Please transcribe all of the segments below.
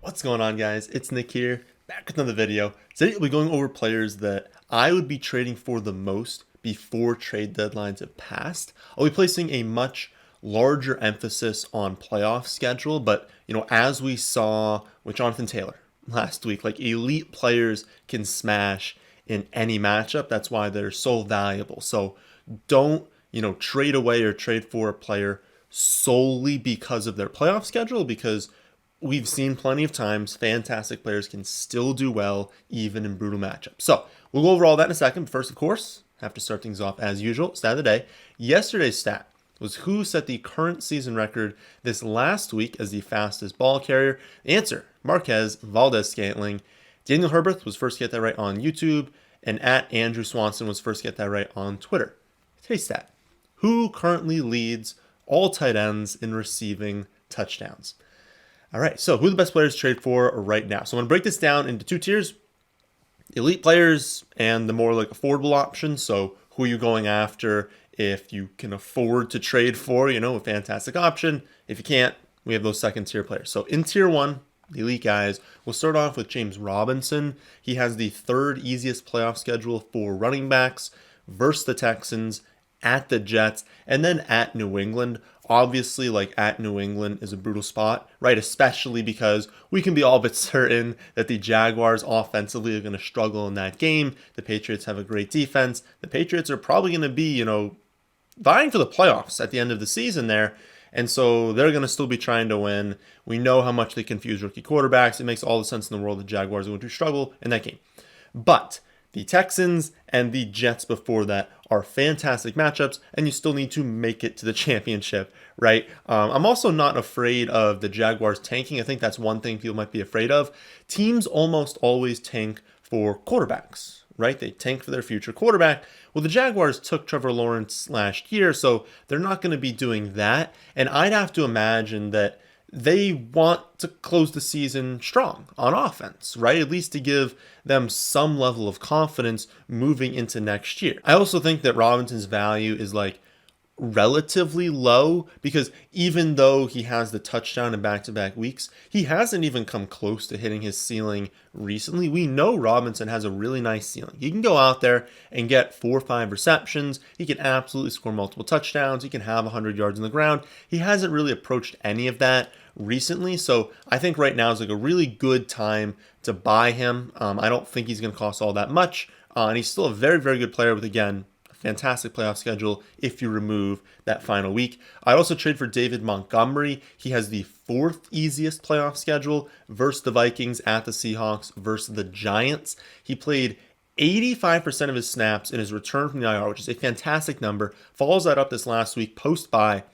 What's going on, guys? It's Nick here, back with another video. Today we'll be going over players that I would be trading for the most before trade deadlines have passed. I'll be placing a much larger emphasis on playoff schedule, but as we saw with Jonathan Taylor last week, like elite players can smash in any matchup. That's why they're so valuable. So don't, trade away or trade for a player solely because of their playoff schedule, because we've seen plenty of times fantastic players can still do well even in brutal matchups. So we'll go over all that in a second. But first, of course, have to start things off as usual. Stat of the day. Yesterday's stat was who set the current season record this last week as the fastest ball carrier. The answer, Marquez Valdes-Scantling. Daniel Herbert was first to get that right on YouTube, and at Andrew Swanson was first to get that right on Twitter. Today's stat. Who currently leads all tight ends in receiving touchdowns? All right, so who are the best players to trade for right now? So I'm going to break this down into two tiers: elite players and the more like affordable options. So who are you going after if you can afford to trade for, a fantastic option. If you can't, we have those second tier players. So in tier one, the elite guys, we'll start off with James Robinson. He has the third easiest playoff schedule for running backs versus the Texans, at the Jets, and then at New England. Obviously, at New England is a brutal spot, right? Especially because we can be all but certain that the Jaguars offensively are going to struggle in that game. The Patriots have a great defense. The Patriots are probably going to be, vying for the playoffs at the end of the season there. And so they're going to still be trying to win. We know how much they confuse rookie quarterbacks. It makes all the sense in the world the Jaguars are going to struggle in that game. But the Texans and the Jets before that are fantastic matchups, and you still need to make it to the championship, right? I'm also not afraid of the Jaguars tanking. I think that's one thing people might be afraid of. Teams almost always tank for quarterbacks, right? They tank for their future quarterback. Well, the Jaguars took Trevor Lawrence last year, so they're not going to be doing that. And I'd have to imagine that they want to close the season strong on offense, right? At least to give them some level of confidence moving into next year. I also think that Robinson's value is relatively low, because even though he has the touchdown in back-to-back weeks, he hasn't even come close to hitting his ceiling recently. We know Robinson has a really nice ceiling. He can go out there and get 4 or 5 receptions. He can absolutely score multiple touchdowns. He can have 100 yards on the ground. He hasn't really approached any of that recently, so I think right now is a really good time to buy him. I don't think he's going to cost all that much, and he's still a very, very good player with, again, fantastic playoff schedule if you remove that final week. I'd also trade for David Montgomery. He has the 4th easiest playoff schedule versus the Vikings, at the Seahawks, versus the Giants. He played 85% of his snaps in his return from the IR, which is a fantastic number. Follows that up this last week, post-bye,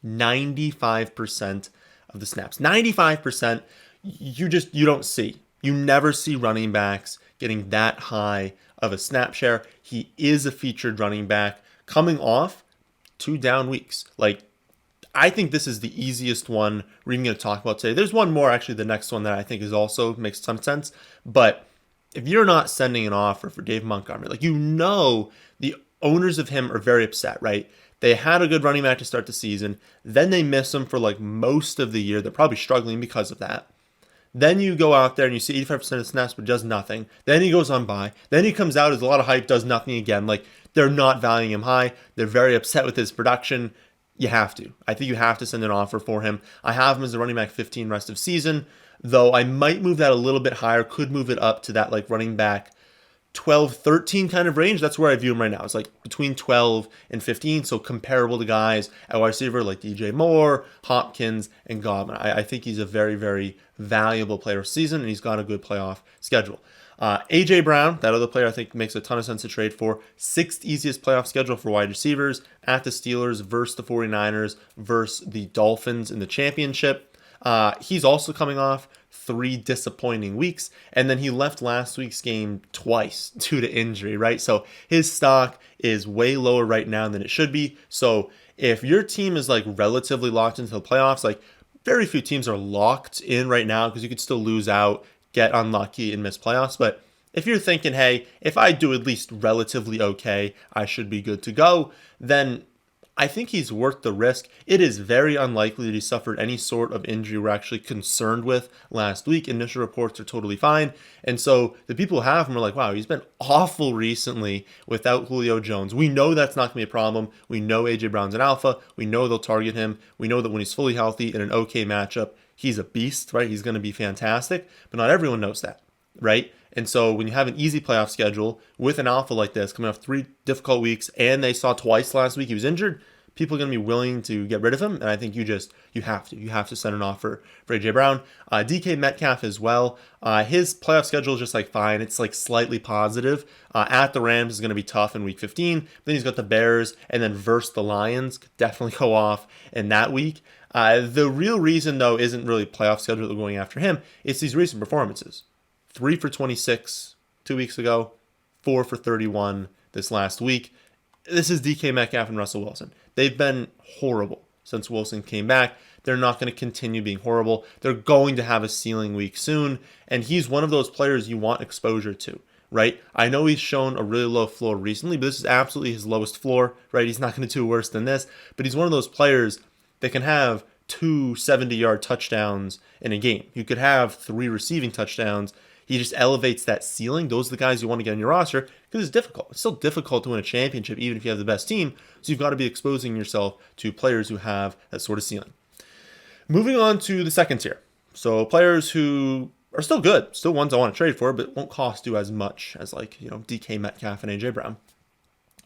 95% of the snaps. 95%, you don't see. You never see running backs getting that high of a snap share. He is a featured running back coming off 2 down weeks. I think this is the easiest one we're even going to talk about today. There's one more, actually, the next one that I think is also makes some sense. But if you're not sending an offer for Dave Montgomery, the owners of him are very upset, right? They had a good running back to start the season. Then they miss him for most of the year. They're probably struggling because of that. Then you go out there and you see 85% of snaps, but does nothing. Then he goes on by. Then he comes out, has a lot of hype, does nothing again. They're not valuing him high. They're very upset with his production. You have to. I think you have to send an offer for him. I have him as a running back 15 rest of season, though I might move that a little bit higher. Could move it up to that running back 12, 13 kind of range. That's where I view him right now. It's between 12 and 15, so comparable to guys at wide receiver like DJ Moore, Hopkins, and Godwin. I think he's a very, very valuable player this season, and he's got a good playoff schedule. A.J. Brown, that other player, I think makes a ton of sense to trade for. 6th easiest playoff schedule for wide receivers, at the Steelers versus the 49ers versus the Dolphins in the championship. He's also coming off 3 disappointing weeks, and then he left last week's game twice due to injury, right? So his stock is way lower right now than it should be. So if your team is relatively locked into the playoffs, very few teams are locked in right now, because you could still lose out, get unlucky, and miss playoffs. But if you're thinking, hey, if I do at least relatively okay, I should be good to go, then I think he's worth the risk. It is very unlikely that he suffered any sort of injury we're actually concerned with last week. Initial reports are totally fine. And so the people who have him are like, wow, he's been awful recently without Julio Jones. We know that's not going to be a problem. We know A.J. Brown's an alpha. We know they'll target him. We know that when he's fully healthy in an okay matchup, he's a beast, right? He's going to be fantastic. But not everyone knows that, right? And so when you have an easy playoff schedule with an alpha like this, coming off 3 difficult weeks, and they saw twice last week he was injured, people are going to be willing to get rid of him. And I think you have to send an offer for A.J. Brown. DK Metcalf as well. His playoff schedule is just like fine. It's like slightly positive. At the Rams is going to be tough in week 15. Then he's got the Bears and then versus the Lions. Could definitely go off in that week. The real reason, though, isn't really playoff schedule that we're going after him. It's these recent performances. 3 for 26 2 weeks ago, 4 for 31 this last week. This is DK Metcalf and Russell Wilson. They've been horrible since Wilson came back. They're not going to continue being horrible. They're going to have a ceiling week soon, and he's one of those players you want exposure to, right? I know he's shown a really low floor recently, but this is absolutely his lowest floor, right? He's not going to do worse than this, but he's one of those players that can have 2 70-yard touchdowns in a game. You could have 3 receiving touchdowns. He just elevates that ceiling. Those are the guys you want to get on your roster because it's difficult. It's still difficult to win a championship even if you have the best team. So you've got to be exposing yourself to players who have that sort of ceiling. Moving on to the second tier. So players who are still good, still ones I want to trade for, but won't cost you as much as DK Metcalf and A.J. Brown.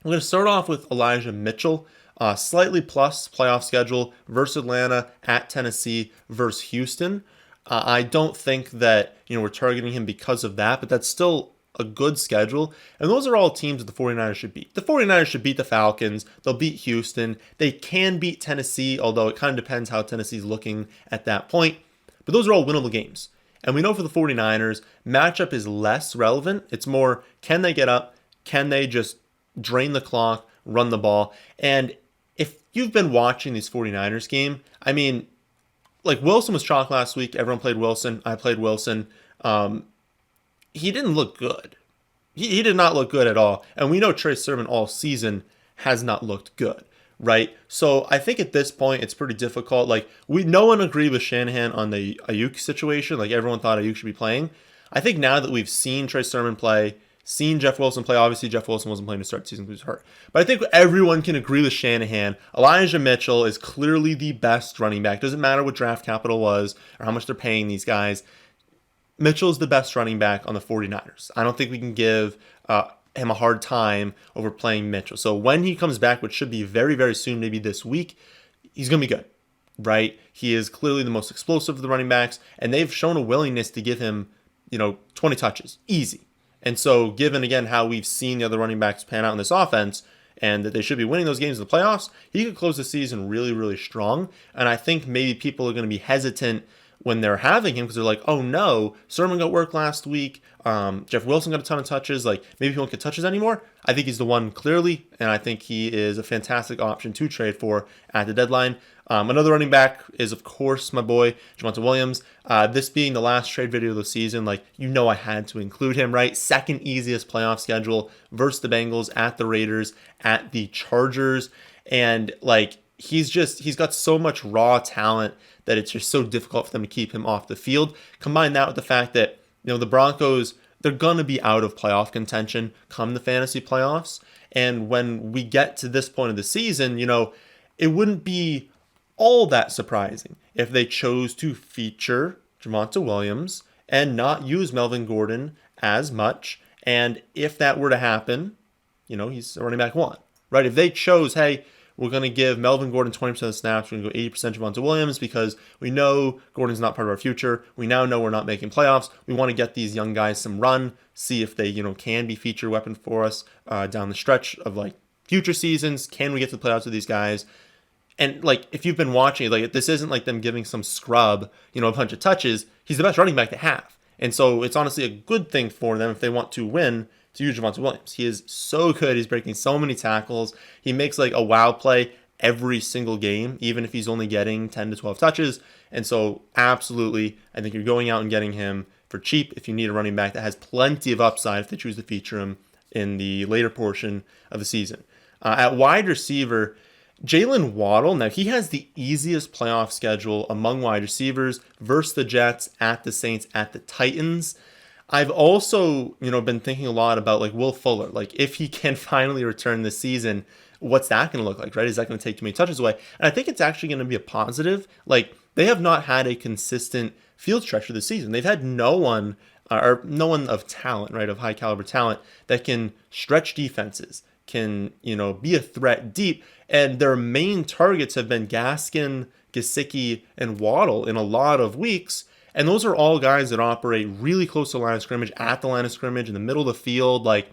I'm going to start off with Elijah Mitchell. Slightly plus playoff schedule versus Atlanta, at Tennessee, versus Houston. I don't think that we're targeting him because of that, but that's still a good schedule. And those are all teams that the 49ers should beat. The 49ers should beat the Falcons. They'll beat Houston. They can beat Tennessee, although it kind of depends how Tennessee's looking at that point. But those are all winnable games. And we know for the 49ers, matchup is less relevant. It's more, can they get up? Can they just drain the clock, run the ball? And if you've been watching these 49ers game, I mean, like Wilson was chalk last week. Everyone played Wilson. I played Wilson. He didn't look good. He did not look good at all. And we know Trey Sermon all season has not looked good, right? So I think at this point it's pretty difficult. Like no one agreed with Shanahan on the Ayuk situation. Like everyone thought Ayuk should be playing. I think now that we've seen Trey Sermon play, seen Jeff Wilson play. Obviously, Jeff Wilson wasn't playing to start the season because he was hurt. But I think everyone can agree with Shanahan. Elijah Mitchell is clearly the best running back. Doesn't matter what draft capital was or how much they're paying these guys. Mitchell is the best running back on the 49ers. I don't think we can give him a hard time over playing Mitchell. So when he comes back, which should be very, very soon, maybe this week, he's going to be good, right? He is clearly the most explosive of the running backs, and they've shown a willingness to give him, 20 touches. Easy. And so given, again, how we've seen the other running backs pan out in this offense and that they should be winning those games in the playoffs, he could close the season really, really strong. And I think maybe people are going to be hesitant when they're having him because they're like, oh no, Sermon got work last week. Jeff Wilson got a ton of touches. Like maybe he won't get touches anymore. I think he's the one clearly, and I think he is a fantastic option to trade for at the deadline. Another running back is, of course, my boy, Javonte Williams. This being the last trade video of the season, I had to include him, right? Second easiest playoff schedule versus the Bengals, at the Raiders, at the Chargers. And, he's got so much raw talent that it's just so difficult for them to keep him off the field. Combine that with the fact that, the Broncos, they're going to be out of playoff contention come the fantasy playoffs. And when we get to this point of the season, it wouldn't be all that surprising if they chose to feature Javonte Williams and not use Melvin Gordon as much. And if that were to happen, he's a running back 1, right? If they chose, hey, we're going to give Melvin Gordon 20% of the snaps, we're going to go 80% Javonte Williams because we know Gordon's not part of our future. We now know we're not making playoffs. We want to get these young guys some run, see if they, can be feature weapon for us down the stretch of future seasons. Can we get to the playoffs with these guys? And if you've been watching, this isn't them giving some scrub, a bunch of touches. He's the best running back they have. And so it's honestly a good thing for them if they want to win to use Javonte Williams. He is so good. He's breaking so many tackles. He makes a wow play every single game, even if he's only getting 10 to 12 touches. And so absolutely, I think you're going out and getting him for cheap if you need a running back that has plenty of upside if they choose to feature him in the later portion of the season. At wide receiver, Jaylen Waddle, now he has the easiest playoff schedule among wide receivers versus the Jets, at the Saints, at the Titans. I've also, been thinking a lot about like Will Fuller. Like if he can finally return this season, what's that going to look like, right? Is that going to take too many touches away? And I think it's actually going to be a positive. Like they have not had a consistent field stretch for the season. They've had no one of talent, right, of high caliber talent that can stretch defenses, can, be a threat deep. And their main targets have been Gaskin, Gesicki, and Waddle in a lot of weeks. And those are all guys that operate really close to the line of scrimmage, at the line of scrimmage, in the middle of the field. Like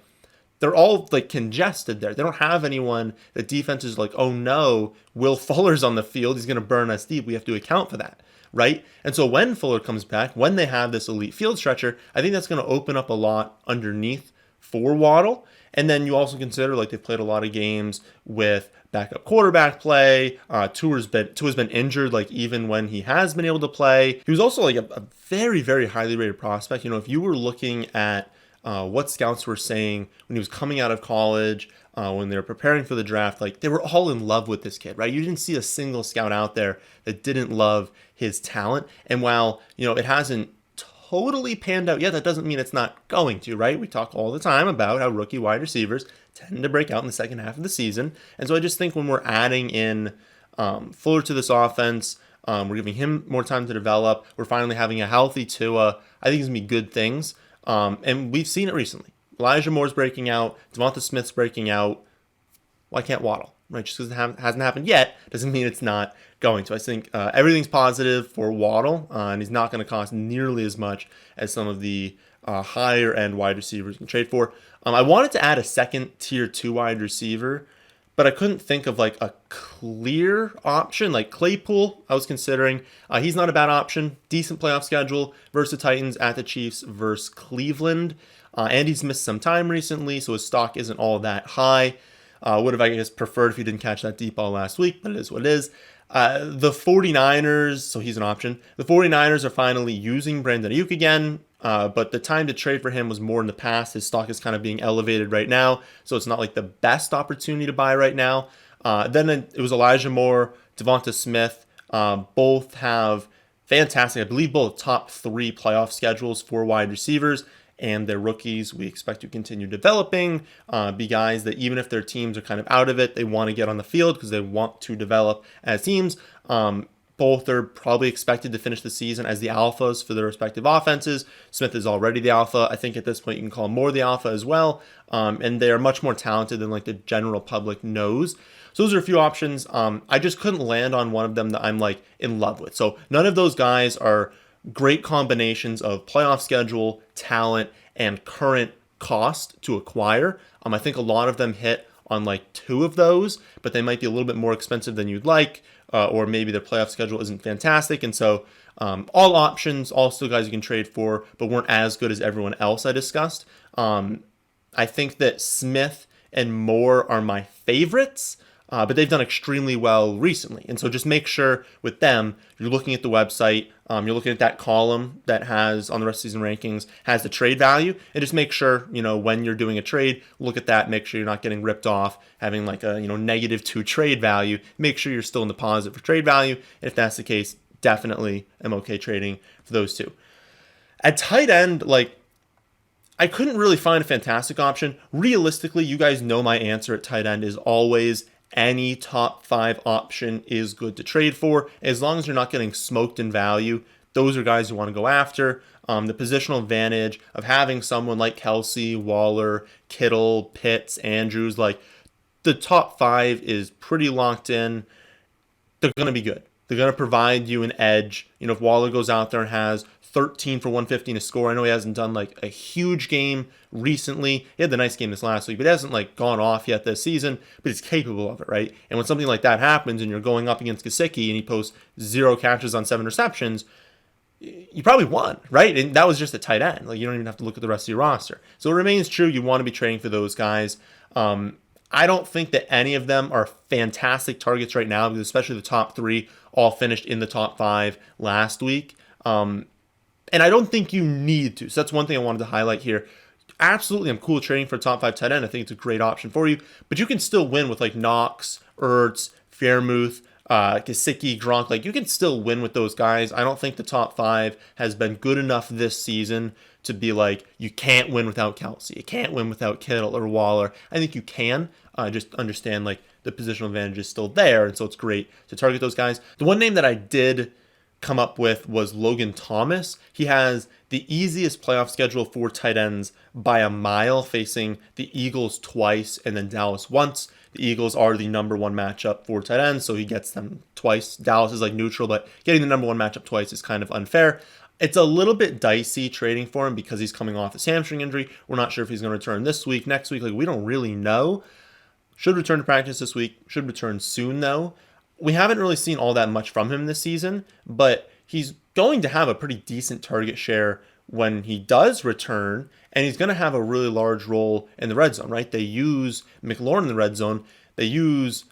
they're all like congested there. They don't have anyone that defense is like, oh no, Will Fuller's on the field. He's going to burn us deep. We have to account for that, right? And so when Fuller comes back, when they have this elite field stretcher, I think that's going to open up a lot underneath for Waddle. And then you also consider like they've played a lot of games with backup quarterback play. Tua's been injured, like even when he has been able to play. He was also like a very, very highly rated prospect. If you were looking at what scouts were saying when he was coming out of college, when they were preparing for the draft, like they were all in love with this kid, right? You didn't see a single scout out there that didn't love his talent. And while, it hasn't totally panned out yet, that doesn't mean it's not going to, right? We talk all the time about how rookie wide receivers tend to break out in the second half of the season. And so I just think when we're adding in Fuller to this offense, we're giving him more time to develop, we're finally having a healthy Tua, I think it's going to be good things. And we've seen it recently. Elijah Moore's breaking out, Devonta Smith's breaking out. Why can't Waddle? Right, just because it hasn't happened yet doesn't mean it's not going to. I think everything's positive for Waddle, and he's not going to cost nearly as much as some of the higher end wide receivers you can trade for. I wanted to add a second tier 2 wide receiver, but I couldn't think of like a clear option. Like Claypool, I was considering. He's not a bad option. Decent playoff schedule versus the Titans, at the Chiefs, versus Cleveland. And he's missed some time recently, so his stock isn't all that high. Would have, I guess, preferred if he didn't catch that deep ball last week, but it is what it is. The 49ers, so he's an option. The 49ers are finally using Brandon Ayuk again, but the time to trade for him was more in the past. His stock is kind of being elevated right now, so it's not like the best opportunity to buy right now. Then it was Elijah Moore, Devonta Smith. Both have fantastic, I believe, both top 3 playoff schedules for wide receivers. And they're rookies. We expect to continue developing, be guys that even if their teams are kind of out of it, they want to get on the field because they want to develop as teams. Both are probably expected to finish the season as the alphas for their respective offenses. Smith is already the alpha. I think at this point you can call him more the alpha as well. And they are much more talented than like the general public knows. So those are a few options. I just couldn't land on one of them that I'm like in love with. So none of those guys are great combinations of playoff schedule, talent, and current cost to acquire. I think a lot of them hit on like 2 of those, but they might be a little bit more expensive than you'd like, or maybe their playoff schedule isn't fantastic. And so all options, all still guys you can trade for, but weren't as good as everyone else I discussed. I think that Smith and Moore are my favorites. But they've done extremely well recently. And so just make sure with them, you're looking at the website, you're looking at that column that has on the rest of season rankings, has the trade value, and just make sure, when you're doing a trade, look at that, make sure you're not getting ripped off, having like a, -2 trade value. Make sure you're still in the positive for trade value. And if that's the case, definitely am okay trading for those 2. At tight end, like, I couldn't really find a fantastic option. Realistically, you guys know my answer at tight end is always any top 5 option is good to trade for. As long as you're not getting smoked in value, those are guys you want to go after. The positional advantage of having someone like Kelsey, Waller, Kittle, Pitts, Andrews, like the top 5 is pretty locked in. They're going to be good. They're going to provide you an edge. If Waller goes out there and has 13 for 150 to score. I know he hasn't done like a huge game recently. He had the nice game this last week, but he hasn't like gone off yet this season, but he's capable of it, right? And when something like that happens and you're going up against Gesicki and he posts 0 catches on 7 receptions, you probably won, right? And that was just a tight end. Like you don't even have to look at the rest of your roster. So it remains true. You want to be trading for those guys. I don't think that any of them are fantastic targets right now, because especially the top 3 all finished in the top 5 last week. And I don't think you need to. So that's one thing I wanted to highlight here. Absolutely, I'm cool trading for a top 5 tight end. I think it's a great option for you. But you can still win with like Knox, Ertz, Fairmouth, Gesicki, Gronk. Like, you can still win with those guys. I don't think the top 5 has been good enough this season to be like, you can't win without Kelsey. You can't win without Kittle or Waller. I think you can. Just understand, like, the positional advantage is still there, and so it's great to target those guys. The one name that I did come up with was Logan Thomas. He has the easiest playoff schedule for tight ends by a mile, facing the Eagles twice and then Dallas once. The Eagles are the number 1 matchup for tight ends, so he gets them twice. Dallas is like neutral, but getting the number 1 matchup twice is kind of unfair. It's a little bit dicey trading for him because he's coming off a hamstring injury. We're not sure if he's going to return this week, next week. Like, we don't really know. Should return to practice this week. Should return soon, though. We haven't really seen all that much from him this season, but he's going to have a pretty decent target share when he does return, and he's going to have a really large role in the red zone, right? They use McLaurin in the red zone. They use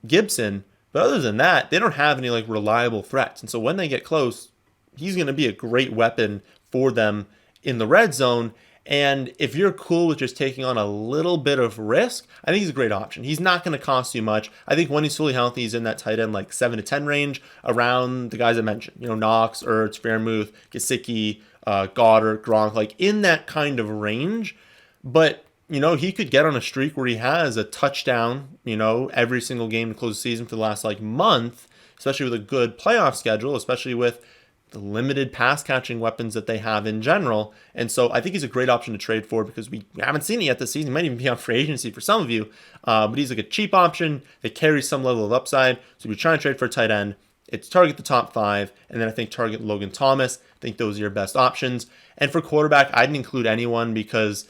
Gibson, but other than that, they don't have any like reliable threats. And so when they get close, he's going to be a great weapon for them in the red zone. And if you're cool with just taking on a little bit of risk, I think he's a great option. He's not going to cost you much. I think when he's fully healthy, he's in that tight end like 7 to 10 range around the guys I mentioned. You know, Knox, Ertz, Fairmouth, Gesicki, Goddard, Gronk, like in that kind of range. But, you know, he could get on a streak where he has a touchdown, you know, every single game to close the season for the last like month, especially with a good playoff schedule, especially with the limited pass catching weapons that they have in general. And so I think he's a great option to trade for because we haven't seen it yet this season. He might even be on free agency for some of you, but he's like a cheap option that carries some level of upside. So if you're trying to trade for a tight end, it's target the top 5, and then I think target Logan Thomas. I think those are your best options. And for quarterback, I didn't include anyone because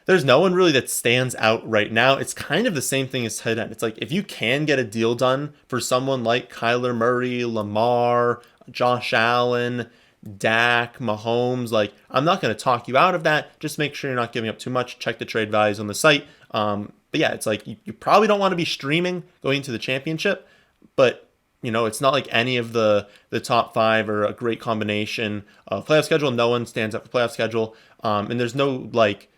there's no one really that stands out right now. It's kind of the same thing as tight end. It's like if you can get a deal done for someone like Kyler Murray, Lamar, Josh Allen, Dak, Mahomes, like I'm not going to talk you out of that. Just make sure you're not giving up too much. Check the trade values on the site. But yeah, it's like you probably don't want to be streaming going into the championship, but you know, it's not like any of the top 5 are a great combination of playoff schedule. No one stands up for playoff schedule. And there's no like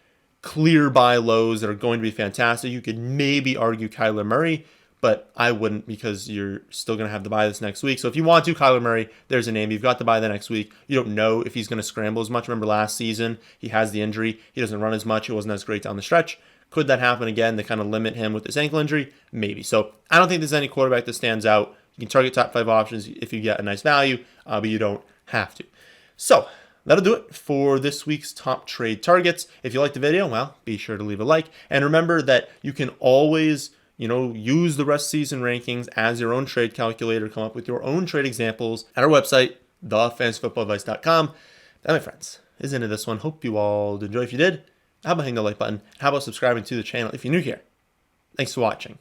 clear buy lows that are going to be fantastic. You could maybe argue Kyler Murray, but I wouldn't because you're still going to have the bye this next week. So if you want to, Kyler Murray, there's a name. You've got the bye the next week. You don't know if he's going to scramble as much. Remember last season, he has the injury. He doesn't run as much. He wasn't as great down the stretch. Could that happen again to kind of limit him with this ankle injury? Maybe. So I don't think there's any quarterback that stands out. You can target top 5 options if you get a nice value, but you don't have to. So that'll do it for this week's top trade targets. If you liked the video, well, be sure to leave a like. And remember that you can always, you know, use the rest season rankings as your own trade calculator, come up with your own trade examples at our website, thefantasyfootballadvice.com. That, my friends, is into this one. Hope you all enjoy. If you did, how about hitting the like button? How about subscribing to the channel if you're new here? Thanks for watching.